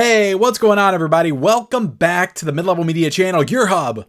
Hey, what's going on, everybody? Welcome back to the Mid-Level Media channel, your hub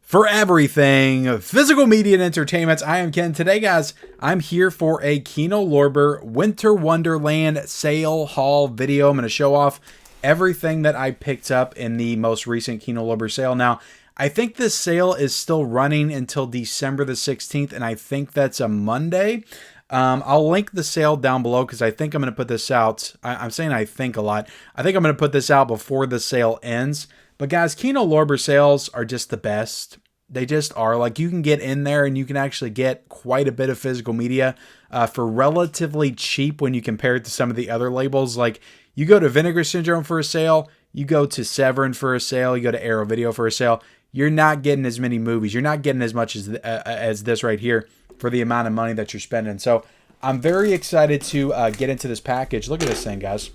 for everything physical media and entertainment. I am Ken. Today, guys, I'm here for a Kino Lorber Winter Wonderland sale haul video. I'm going to show off everything that I picked up in the most recent Kino Lorber sale. Now, I think this sale is still running until December the 16th, and I think that's a Monday. I'll link the sale down below because I think I'm going to put this out. I'm saying I think a lot. I think I'm going to put this out before the sale ends. But guys, Kino Lorber sales are just the best. They just are. Like, you can get in there and you can actually get quite a bit of physical media for relatively cheap when you compare it to some of the other labels. Like, you go to Vinegar Syndrome for a sale, you go to Severin for a sale, you go to Arrow Video for a sale. You're not getting as many movies. You're not getting as much as this right here for the amount of money that you're spending. So I'm very excited to get into this package. Look at this thing, guys.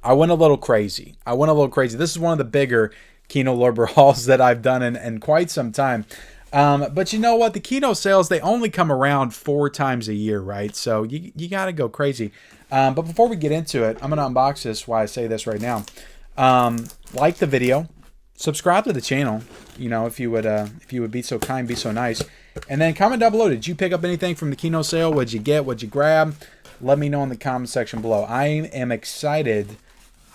I went a little crazy. This is one of the bigger Kino Lorber hauls that I've done in quite some time. But you know what? The Kino sales, they only come around 4 times a year, right? So you got to go crazy. But before we get into it, I'm going to unbox this while I say this right now. Like the video. Subscribe to the channel, you know, if you would be so kind, be so nice. And then comment down below, did you pick up anything from the Kino sale? What'd you get? What'd you grab? Let me know in the comment section below. I am excited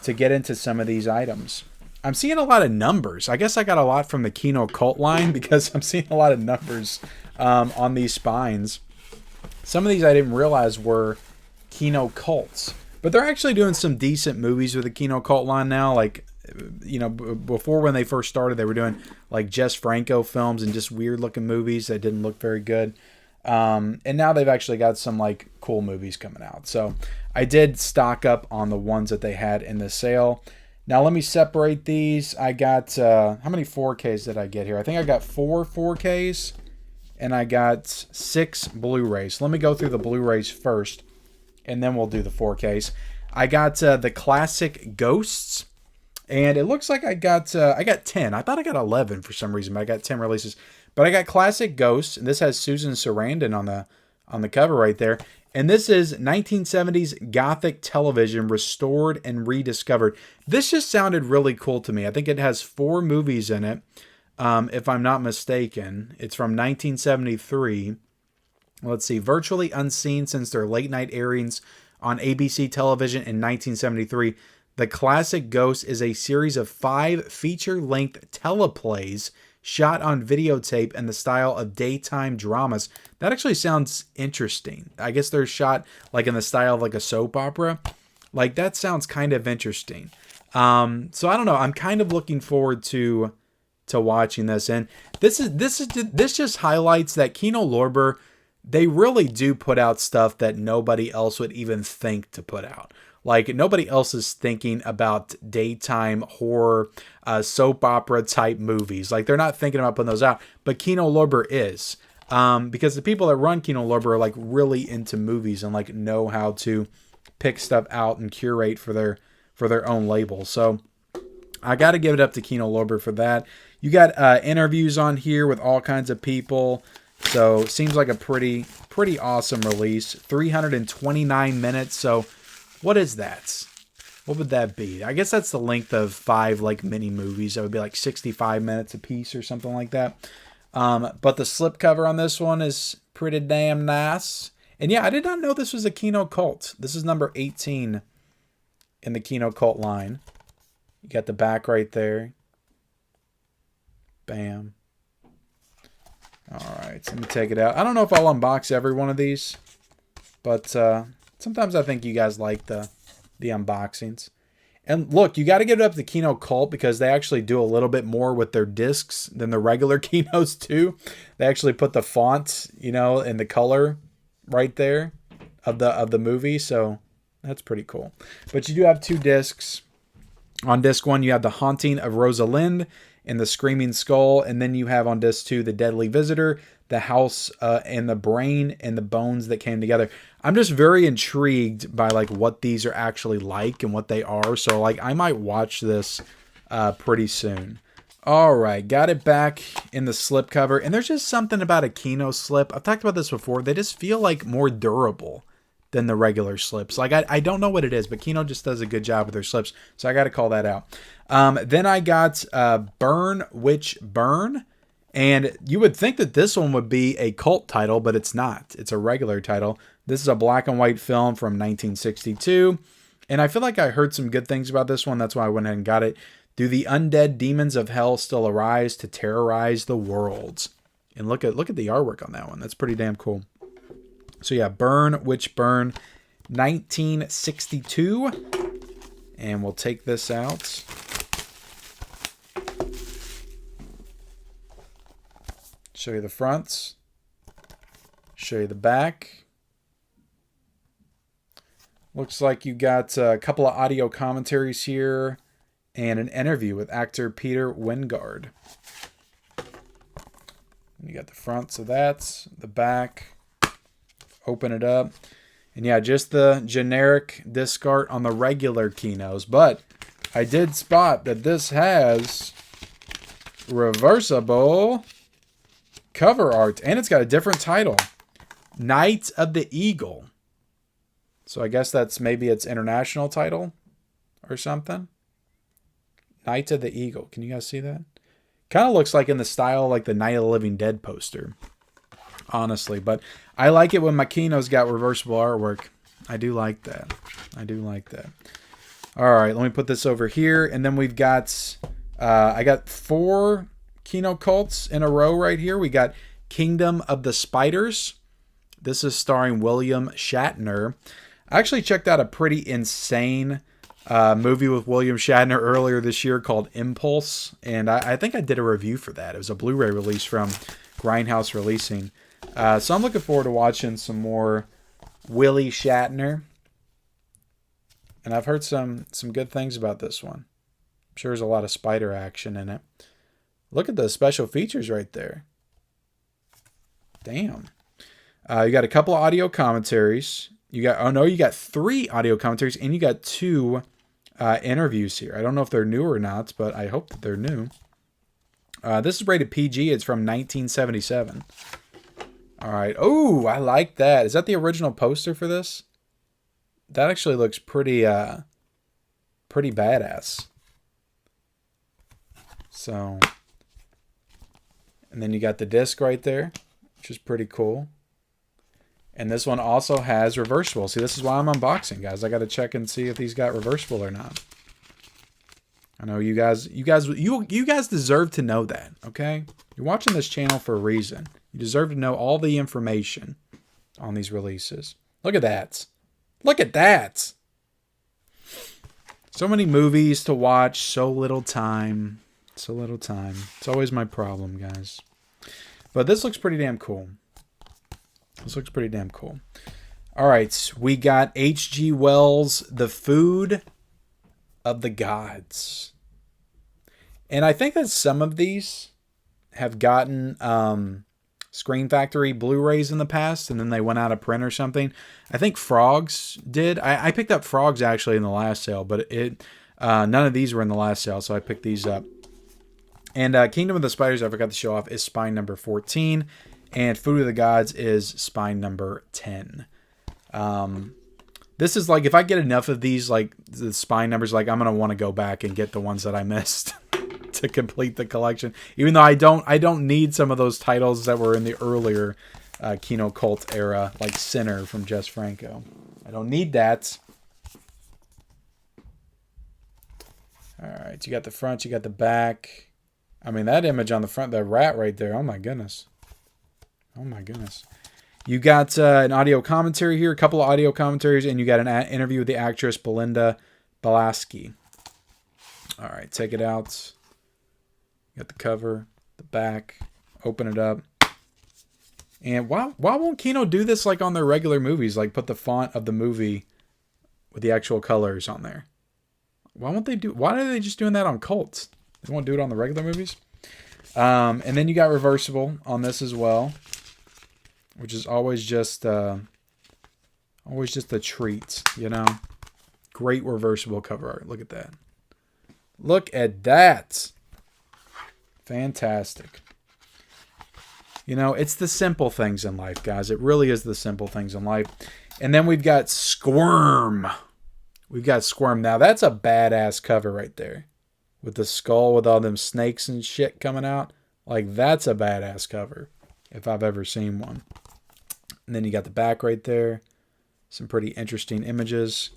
to get into some of these items. I'm seeing a lot of numbers. I guess I got a lot from the Kino cult line because I'm seeing a lot of numbers on these spines. Some of these I didn't realize were Kino cults. But they're actually doing some decent movies with the Kino cult line now. Like, you know, before when they first started, they were doing like Jess Franco films and just weird looking movies that didn't look very good. And now they've actually got some like cool movies coming out. So I did stock up on the ones that they had in the sale. Now let me separate these. I got, how many 4Ks did I get here? I think I got 4 4Ks and I got 6 Blu-rays. Let me go through the Blu-rays first and then we'll do the 4Ks. I got the classic Ghosts. And it looks like I got 10. I thought I got 11 for some reason, but I got 10 releases. But I got Classic Ghosts, and this has Susan Sarandon on the cover right there. And this is 1970s Gothic television restored and rediscovered. This just sounded really cool to me. I think it has 4 movies in it, if I'm not mistaken. It's from 1973. Let's see, virtually unseen since their late night airings on ABC television in 1973. The Classic Ghost is a series of 5 feature-length teleplays shot on videotape in the style of daytime dramas. That actually sounds interesting. I guess they're shot like in the style of like a soap opera. Like, that sounds kind of interesting. So I don't know. I'm kind of looking forward to watching this. And this just highlights that Kino Lorber, they really do put out stuff that nobody else would even think to put out. Like, nobody else is thinking about daytime horror, soap opera type movies. Like, they're not thinking about putting those out. But Kino Lorber is. Because the people that run Kino Lorber are like really into movies and like know how to pick stuff out and curate for their own label. So I got to give it up to Kino Lorber for that. You got interviews on here with all kinds of people. So seems like a pretty awesome release. 329 minutes. So what is that? What would that be? I guess that's the length of 5 like mini movies. That would be like 65 minutes a piece or something like that. But the slipcover on this one is pretty damn nice. And yeah, I did not know this was a Kino cult. This is number 18 in the Kino cult line. You got the back right there. Bam. All right, so let me take it out. I don't know if I'll unbox every one of these, but sometimes I think you guys like the unboxings. And look, you got to give it up to Kino Cult because they actually do a little bit more with their discs than the regular Kinos do. They actually put the font, you know, and the color right there of the movie, so that's pretty cool. But you do have 2 discs. On disc 1, you have The Haunting of Rosalind and The Screaming Skull, and then you have on disc 2 The Deadly Visitor, The House and the Brain and the Bones That Came Together. I'm just very intrigued by like what these are actually like and what they are. So like I might watch this pretty soon. All right, got it back in the slipcover. And there's just something about a Kino slip. I've talked about this before. They just feel like more durable than the regular slips. Like, I don't know what it is, but Kino just does a good job with their slips. So I got to call that out. Then I got Burn Witch Burn. And you would think that this one would be a cult title, but it's not. It's a regular title. This is a black and white film from 1962. And I feel like I heard some good things about this one. That's why I went ahead and got it. Do the undead demons of hell still arise to terrorize the world? And look at the artwork on that one. That's pretty damn cool. So yeah, Burn Witch Burn, 1962. And we'll take this out. Show you the fronts. Show you the back. Looks like you got a couple of audio commentaries here and an interview with actor Peter Wingard. You got the fronts of that, the back. Open it up. And yeah, just the generic disc art on the regular Kinos. But I did spot that this has reversible cover art. And it's got a different title. Knight of the Eagle. So I guess that's maybe its international title or something. Knight of the Eagle. Can you guys see that? Kind of looks like in the style like the Night of the Living Dead poster. Honestly. But I like it when my Kino's got reversible artwork. I do like that. I do like that. All right. Let me put this over here. And then we've got... I got 4 Kino cults in a row right here. We got Kingdom of the Spiders. This is starring William Shatner. I actually checked out a pretty insane movie with William Shatner earlier this year called Impulse. And I think I did a review for that. It was a Blu-ray release from Grindhouse Releasing. So I'm looking forward to watching some more Willie Shatner. And I've heard some good things about this one. I'm sure there's a lot of spider action in it. Look at the special features right there. Damn. You got a couple of audio commentaries. You got 3 audio commentaries, and you got 2 interviews here. I don't know if they're new or not, but I hope that they're new. This is rated PG. It's from 1977. All right. Oh, I like that. Is that the original poster for this? That actually looks pretty badass. So, and then you got the disc right there, which is pretty cool. And this one also has reversible. See, this is why I'm unboxing, guys. I got to check and see if these got reversible or not. I know you guys deserve to know that, okay? You're watching this channel for a reason. You deserve to know all the information on these releases. Look at that. Look at that. So many movies to watch, so little time. So little time. It's always my problem, guys. But this looks pretty damn cool. This looks pretty damn cool. All right, we got H.G. Wells' The Food of the Gods. And I think that some of these have gotten Screen Factory Blu-rays in the past, and then they went out of print or something. I think Frogs did. I picked up Frogs actually in the last sale, but none of these were in the last sale, so I picked these up. And Kingdom of the Spiders, I forgot to show off, is spine number 14. And Food of the Gods is spine number 10. This is like, if I get enough of these, like the spine numbers, like I'm going to want to go back and get the ones that I missed to complete the collection. Even though I don't need some of those titles that were in the earlier Kino Cult era, like Sinner from Jess Franco. I don't need that. All right, you got the front, you got the back. I mean, that image on the front, the rat right there, oh my goodness. Oh my goodness. You got an audio commentary here, a couple of audio commentaries, and you got an interview with the actress Belinda Balaski. All right, take it out. You got the cover, the back, open it up. And why won't Kino do this like on their regular movies? Like put the font of the movie with the actual colors on there. Why are they just doing that on cults? They won't do it on the regular movies? And then you got reversible on this as well, which is always just a treat, you know. Great reversible cover art. Look at that. Look at that. Fantastic. You know, it's the simple things in life, guys. It really is the simple things in life. And then we've got Squirm. We've got Squirm. Now, that's a badass cover right there. With the skull with all them snakes and shit coming out. Like, that's a badass cover. If I've ever seen one. And then you got the back right there. Some pretty interesting images.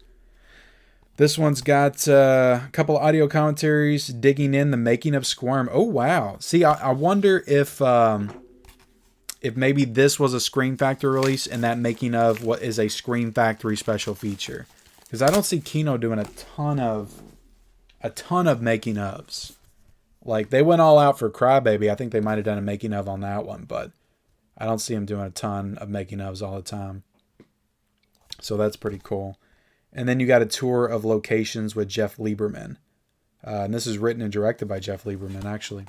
This one's got a couple of audio commentaries digging in the making of Squirm. Oh, wow. See, I wonder if maybe this was a Scream Factory release and that making of what is a Scream Factory special feature. Because I don't see Kino doing a ton of making ofs. Like, they went all out for Crybaby. I think they might have done a making of on that one, but I don't see them doing a ton of making ofs all the time. So that's pretty cool. And then you got a tour of locations with Jeff Lieberman. And this is written and directed by Jeff Lieberman, actually.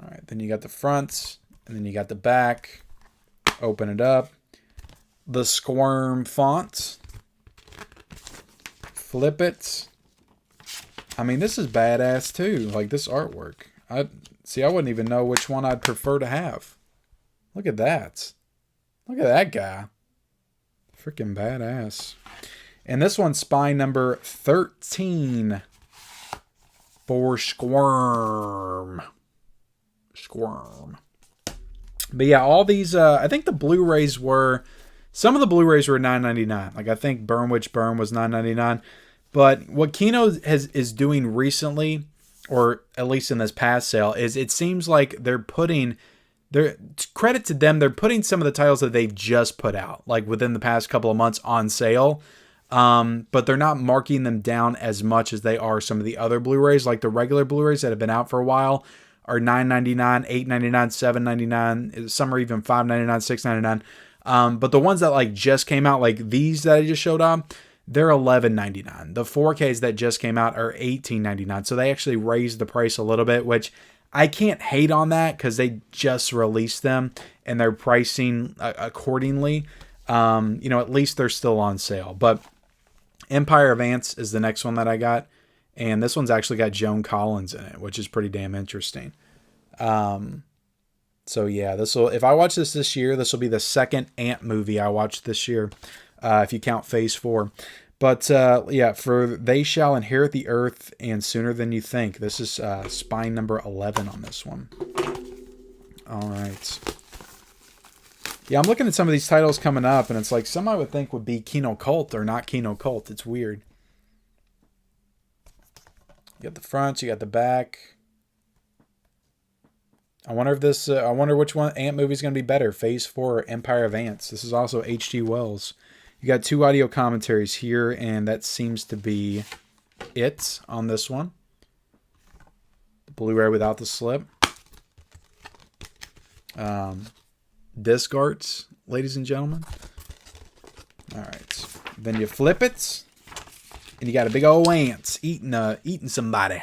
All right, then you got the front, and then you got the back. Open it up. The Squirm font. Flip it. I mean, this is badass too. Like, this artwork. I wouldn't even know which one I'd prefer to have. Look at that. Look at that guy. Freaking badass. And this one's spine number 13 for Squirm. But yeah, all these, I think the Blu-rays were, some of the Blu-rays were $9.99. Like, I think Burn Witch Burn was $9.99. But what Kino is doing recently, or at least in this past sale, is it seems like they're putting, credit to them, they're putting some of the titles that they've just put out, like within the past couple of months, on sale. But they're not marking them down as much as they are some of the other Blu-rays. Like the regular Blu-rays that have been out for a while are $9.99, $8.99, $7.99. Some are even $5.99, $6.99. But the ones that like just came out, like these that I just showed up, they're $11.99. The 4Ks that just came out are $18.99. So they actually raised the price a little bit, which I can't hate on that because they just released them and they're pricing accordingly. At least they're still on sale. But Empire of Ants is the next one that I got. And this one's actually got Joan Collins in it, which is pretty damn interesting. So yeah, if I watch this year, this will be the second Ant movie I watched this year, if you count Phase 4. But for They Shall Inherit the Earth and Sooner Than You Think. This is spine number 11 on this one. All right. Yeah, I'm looking at some of these titles coming up, and it's like some I would think would be Kino Cult or not Kino Cult. It's weird. You got the front, you got the back. I wonder which one Ant movie is going to be better, Phase 4 or Empire of Ants. This is also H.G. Wells. You got 2 audio commentaries here, and that seems to be it on this one. The Blu-ray without the slip. Disc arts, ladies and gentlemen. All right. Then you flip it, and you got a big old ant eating somebody.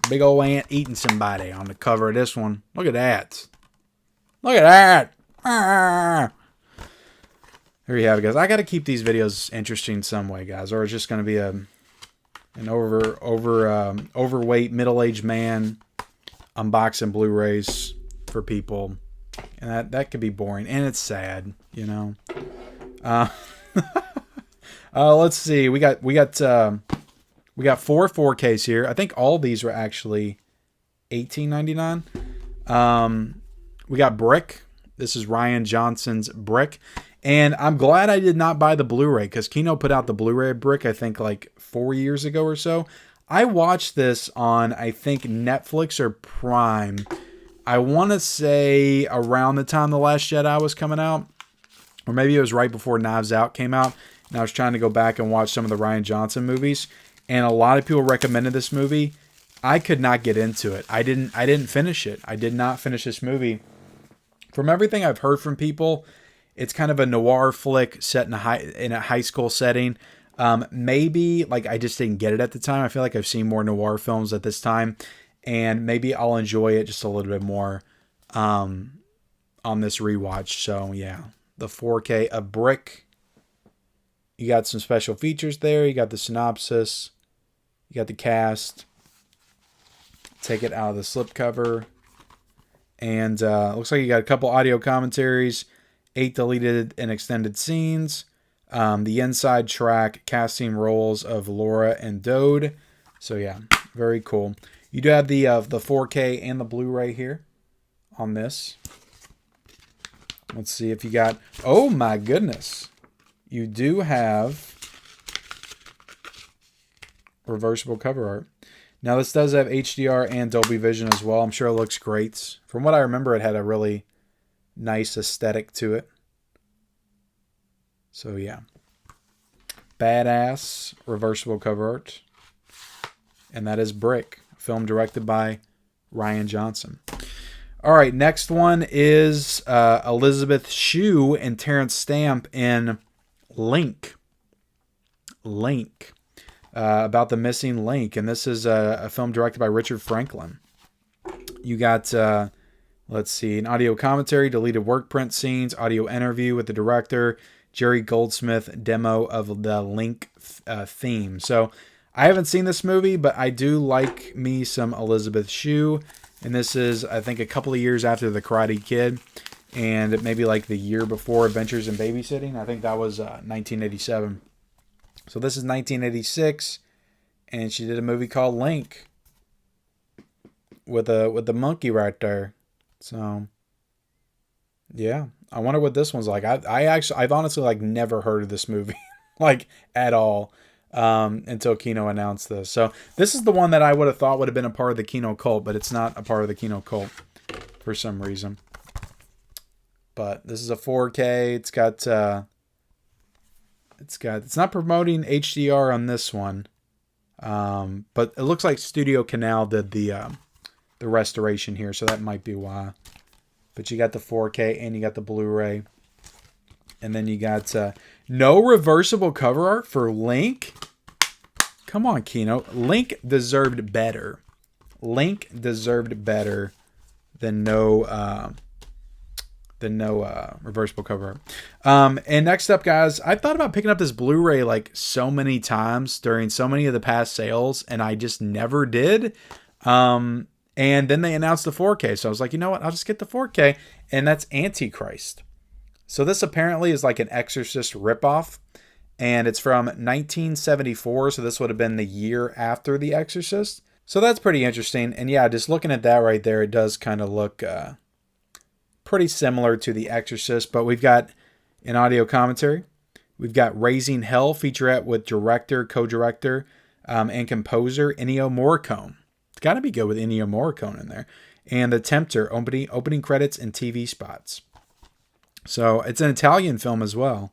Big old ant eating somebody on the cover of this one. Look at that. Look at that. Ah. There you have it, guys. I got to keep these videos interesting some way, guys, or it's just going to be an overweight middle-aged man unboxing Blu-rays for people, and that could be boring, and it's sad, you know. Let's see. We got 4 4Ks here. I think all these were actually $18.99. We got Brick. This is Ryan Johnson's Brick. And I'm glad I did not buy the Blu-ray because Kino put out the Blu-ray Brick, I think, like 4 years ago or so. I watched this on, I think, Netflix or Prime. I want to say around the time The Last Jedi was coming out. Or maybe it was right before Knives Out came out. And I was trying to go back and watch some of the Ryan Johnson movies. And a lot of people recommended this movie. I could not get into it. I didn't finish it. I did not finish this movie. From everything I've heard from people, it's kind of a noir flick set in a high school setting. Maybe like I just didn't get it at the time. I feel like I've seen more noir films at this time, and maybe I'll enjoy it just a little bit more on this rewatch. So yeah, the 4K of Brick. You got some special features there. You got the synopsis. You got the cast. Take it out of the slipcover. And looks like you got a couple audio commentaries 8 deleted and extended scenes. The inside track casting roles of Laura and Dode. So yeah, very cool. You do have the 4K and the Blu-ray here on this. Let's see if you got... Oh my goodness. You do have reversible cover art. Now this does have HDR and Dolby Vision as well. I'm sure it looks great. From what I remember, it had a really nice aesthetic to it. So yeah. Badass reversible cover art. And that is Brick, a film directed by Ryan Johnson. All right, next one is Elizabeth Shue and Terrence Stamp in Link. Link. About the missing Link. And this is a film directed by Richard Franklin. You got, let's see, an audio commentary, deleted work print scenes, audio interview with the director, Jerry Goldsmith demo of the Link theme. So I haven't seen this movie, but I do like me some Elizabeth Shue. And this is, I think, a couple of years after The Karate Kid. And maybe like the year before Adventures in Babysitting. I think that was 1987. So this is 1986. And she did a movie called Link. With the monkey right there. So, yeah. I wonder what this one's like. I've honestly like never heard of this movie. Like, at all. Until Kino announced this. So this is the one that I would have thought would have been a part of the Kino cult, but it's not a part of the Kino cult for some reason. But this is a 4K. It's not promoting HDR on this one. But it looks like Studio Canal did the restoration here, so that might be why. But you got the 4K and you got the Blu-ray. And then you got no reversible cover art for Link. Come on, Kino. Link deserved better. Link deserved better than no reversible cover art. And next up, guys, I thought about picking up this Blu-ray like so many times during so many of the past sales, and I just never did. And then they announced the 4K, so I was like, you know what? I'll just get the 4K, and that's Antichrist. So this apparently is like an Exorcist ripoff, and it's from 1974, so this would have been the year after The Exorcist. So that's pretty interesting, and yeah, just looking at that right there, it does kind of look pretty similar to The Exorcist, but we've got an audio commentary. We've got Raising Hell featurette with director, co-director, and composer Ennio Morricone. It's got to be good with Ennio Morricone in there. And The Tempter, opening credits and TV spots. So it's an Italian film as well.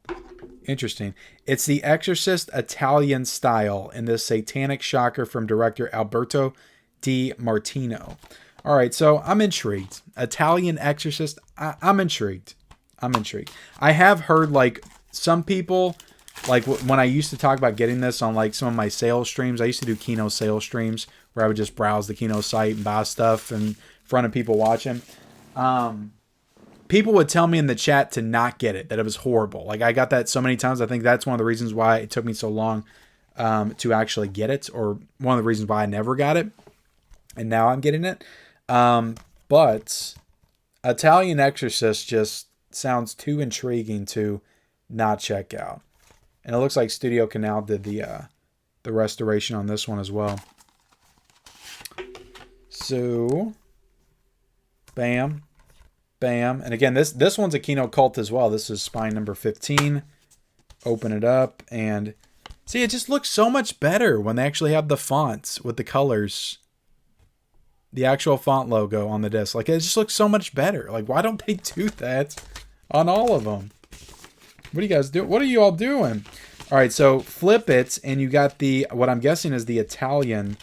Interesting. It's The Exorcist Italian style in this satanic shocker from director Alberto Di Martino. All right, so I'm intrigued. Italian Exorcist, I'm intrigued. I have heard like some people, like when I used to talk about getting this on like some of my sales streams, I used to do Kino sales streams where I would just browse the Kino site and buy stuff in front of people watching. People would tell me in the chat to not get it, that it was horrible. Like I got that so many times. I think that's one of the reasons why it took me so long to actually get it, or one of the reasons why I never got it. And now I'm getting it. But Italian Exorcist just sounds too intriguing to not check out. And it looks like Studio Canal did the restoration on this one as well. So, bam. Bam. And again, this one's a Kino cult as well. This is spine number 15. Open it up and see, it just looks so much better when they actually have the fonts with the colors. The actual font logo on the disc. Like, it just looks so much better. Like, why don't they do that on all of them? What do you guys do? What are you all doing? All right, so flip it and you got the, what I'm guessing is the Italian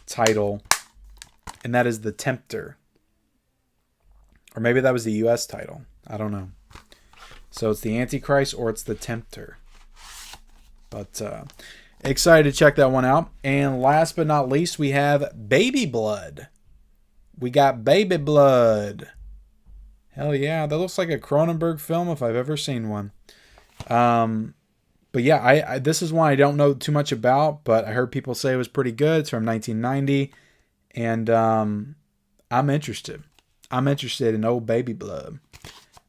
title, and that is The Tempter. Or maybe that was the US title. I don't know. So it's the Antichrist or it's the Tempter. But excited to check that one out. And last but not least, we have Baby Blood. We got Baby Blood. Hell yeah. That looks like a Cronenberg film if I've ever seen one. But yeah, I this is one I don't know too much about, but I heard people say it was pretty good. It's from 1990. And I'm interested. I'm interested in old Baby Blood.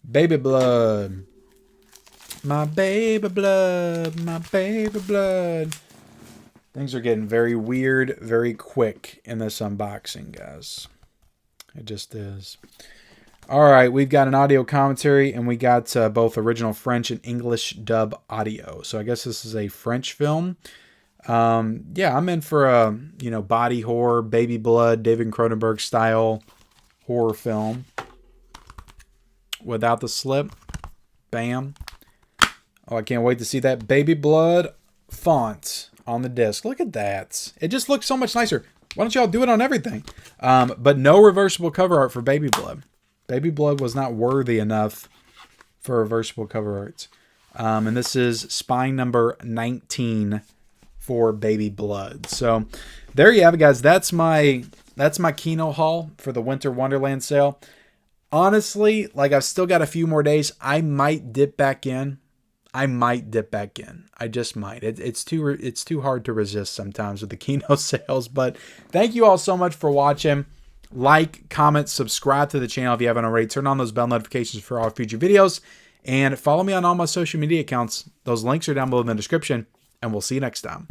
Baby Blood. My baby blood, my baby blood. Things are getting very weird, very quick in this unboxing, guys. It just is. All right, we've got an audio commentary, and we got both original French and English dub audio. So I guess this is a French film. Yeah, I'm in for a body horror, baby blood, David Cronenberg style horror film. Without the slip, bam. Oh, I can't wait to see that baby blood font on the disc. Look at that. It just looks so much nicer. Why don't y'all do it on everything? But no reversible cover art for Baby Blood. Baby Blood was not worthy enough for reversible cover arts. And this is spine number 19 for Baby Blood. So there you have it, guys. That's my Kino haul for the Winter Wonderland sale. Honestly, like, I've still got a few more days. I might dip back in. I just might. It's too hard to resist sometimes with the Kino sales. But thank you all so much for watching. Like, comment, subscribe to the channel if you haven't already. Turn on those bell notifications for all future videos. And follow me on all my social media accounts. Those links are down below in the description. And we'll see you next time.